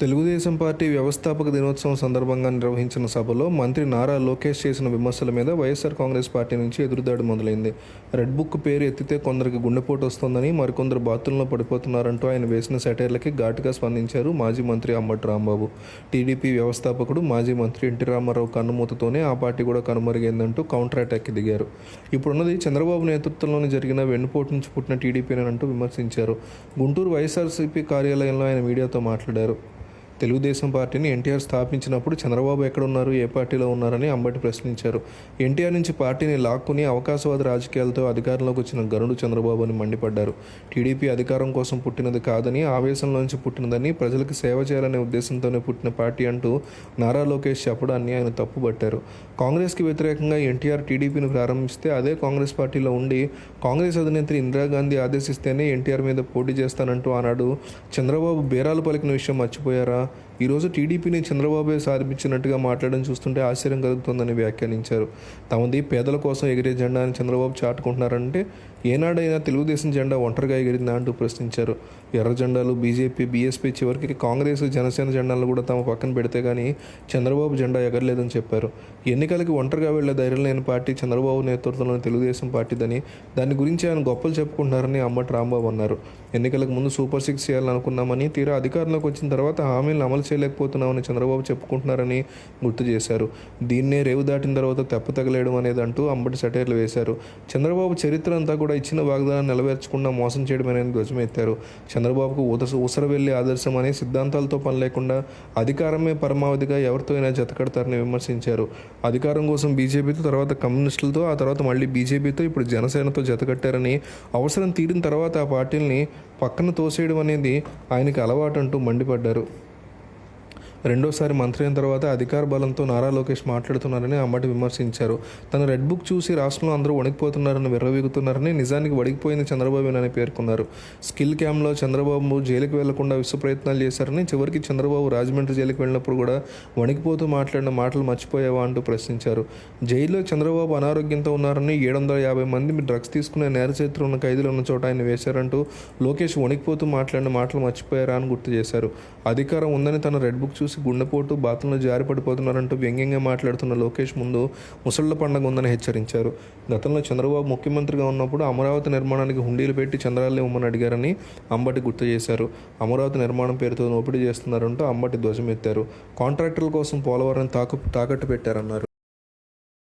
Telugu Desam party వ్యవస్థాపక దినోత్సవం సందర్భంగా నిర్వహించిన సభలో మంత్రి నారా లోకేష్ చేసిన విమర్శల మీద వైఎస్ఆర్ కాంగ్రెస్ పార్టీ నుంచి ఎదురుదాడి మొదలైంది. రెడ్ బుక్ పేరు ఎత్తితే కొందరికి గుండెపోటు వస్తోందని, మరికొందరు బాత్రూంలో పడిపోతున్నారంటూ ఆయన వేసిన సెటైర్లకి ఘాటుగా స్పందించారు మాజీ మంత్రి అంబటి రాంబాబు. టీడీపీ వ్యవస్థాపకుడు మాజీ మంత్రి ఎన్టీ రామారావు కన్నుమూతతోనే ఆ పార్టీ కూడా కనుమరుగైందంటూ కౌంటర్ అటాక్కి దిగారు. ఇప్పుడున్నది చంద్రబాబు నేతృత్వంలోనే జరిగిన వెన్నుపోటు నుంచి పుట్టిన టీడీపీనంటూ విమర్శించారు. గుంటూరు వైఎస్ఆర్సీపీ కార్యాలయంలో ఆయన మీడియాతో మాట్లాడారు. తెలుగుదేశం పార్టీని ఎన్టీఆర్ స్థాపించినప్పుడు చంద్రబాబు ఎక్కడున్నారు, ఏ పార్టీలో ఉన్నారని అంబటి ప్రశ్నించారు. ఎన్టీఆర్ నుంచి పార్టీని లాక్కుని అవకాశవాద రాజకీయాలతో అధికారంలోకి వచ్చిన గరుడు చంద్రబాబు అని మండిపడ్డారు. టీడీపీ అధికారం కోసం పుట్టినది కాదని, ఆవేశంలోంచి పుట్టినదని, ప్రజలకు సేవ చేయాలనే ఉద్దేశంతోనే పుట్టిన పార్టీ అంటూ నారా లోకేష్ చెప్పడాన్ని ఆయన తప్పుపట్టారు. కాంగ్రెస్కి వ్యతిరేకంగా ఎన్టీఆర్ టీడీపీని ప్రారంభిస్తే అదే కాంగ్రెస్ పార్టీలో ఉండి కాంగ్రెస్ అధినేత్రి ఇందిరాగాంధీ ఆదేశిస్తేనే ఎన్టీఆర్ మీద పోటీ చేస్తానంటూ ఆనాడు చంద్రబాబు బేరాలు పలికిన విషయం మర్చిపోయారా? ఈరోజు టీడీపీని చంద్రబాబే సాధించినట్టుగా మాట్లాడడం చూస్తుంటే ఆశ్చర్యం కలుగుతుందని వ్యాఖ్యానించారు. తమది పేదల కోసం ఎగిరే జెండా అని చంద్రబాబు చాటుకుంటున్నారంటే ఏనాడైనా తెలుగుదేశం జెండా ఒంటరిగా ఎగిరిందా అంటూ ప్రశ్నించారు. ఎర్ర జెండాలు బీజేపీ, బీఎస్పీ, చివరికి కాంగ్రెస్, జనసేన జెండాలను కూడా తమ పక్కన పెడితే కానీ చంద్రబాబు జెండా ఎగరలేదని చెప్పారు. ఎన్నికలకి ఒంటరిగా వెళ్లే ధైర్యం లేని పార్టీ చంద్రబాబు నేతృత్వంలోని తెలుగుదేశం పార్టీదని, దాని గురించి ఆయన గొప్పలు చెప్పుకుంటున్నారని అంబటి రాంబాబు అన్నారు. ఎన్నికలకు ముందు సూపర్ 6 చేయాలని అనుకున్నామని, తీరా అధికారంలోకి వచ్చిన తర్వాత హామీలను అమలు చేయలేకపోతున్నామని చంద్రబాబు చెప్పుకుంటున్నారని గుర్తు చేశారు. దీన్నే రేవు దాటిన తర్వాత తెప్ప తగలేయడం అనేది అంటూ అంబటి సెటైర్లు వేశారు. చంద్రబాబు చరిత్ర అంతా కూడా ఇచ్చిన వాగ్దానాన్ని నెరవేర్చకుండా మోసం చేయడమేనని ధ్వజమెత్తారు. చంద్రబాబుకు ఉసరవెల్లి ఆదర్శం అనే సిద్ధాంతాలతో పని లేకుండా అధికారమే పరమావధిగా ఎవరితో అయినా జతకడతారని విమర్శించారు. అధికారం కోసం బీజేపీతో, తర్వాత కమ్యూనిస్టులతో, ఆ తర్వాత మళ్ళీ బీజేపీతో, ఇప్పుడు జనసేనతో జతకట్టారని, అవసరం తీరిన తర్వాత ఆ పార్టీల్ని పక్కన తోసేయడం అనేది ఆయనకి అలవాటు అంటూ మండిపడ్డారు. రెండోసారి మంత్రి అయిన తర్వాత అధికార బలంతో నారా లోకేష్ మాట్లాడుతున్నారని అంబటి విమర్శించారు. తన రెడ్ బుక్ చూసి రాష్ట్రంలో అందరూ వణికిపోతున్నారని విర్రవీగుతున్నారని, నిజానికి వణికిపోయింది చంద్రబాబునని పేర్కొన్నారు. స్కిల్ క్యాంప్లో చంద్రబాబు జైలుకి వెళ్లకుండా విశ్వ ప్రయత్నాలు చేశారని, చివరికి చంద్రబాబు రాజమండ్రి జైలుకి వెళ్ళినప్పుడు కూడా వణికిపోతూ మాట్లాడిన మాటలు మర్చిపోయావా అంటూ ప్రశ్నించారు. జైల్లో చంద్రబాబు అనారోగ్యంతో ఉన్నారని, 750 మంది డ్రగ్స్ తీసుకునే నేర చరిత్ర ఉన్న ఖైదీలు ఉన్న చోట ఆయన వేశారంటూ లోకేష్ వణికిపోతూ మాట్లాడిన మాటలు మర్చిపోయారా అని గుర్తు చేశారు. అధికారం ఉందని తన రెడ్ బుక్ చూసి గుండెపోటు, బాత్రూంలో జారి పడిపోతున్నారంటూ వ్యంగ్యంగా మాట్లాడుతున్న లోకేష్ ముందు ముసళ్ల పండగ ఉందని హెచ్చరించారు. గతంలో చంద్రబాబు ముఖ్యమంత్రిగా ఉన్నప్పుడు అమరావతి నిర్మాణానికి హుండీలు పెట్టి చంద్రాలే ఇవ్వమని అడిగారని అంబటి గుర్తు చేశారు. అమరావతి నిర్మాణం పేరుతో నోపిడీ చేస్తున్నారంటూ అంబటి ధ్వజమెత్తారు. కాంట్రాక్టర్ల కోసం పోలవరం తాకట్టు పెట్టారన్నారు.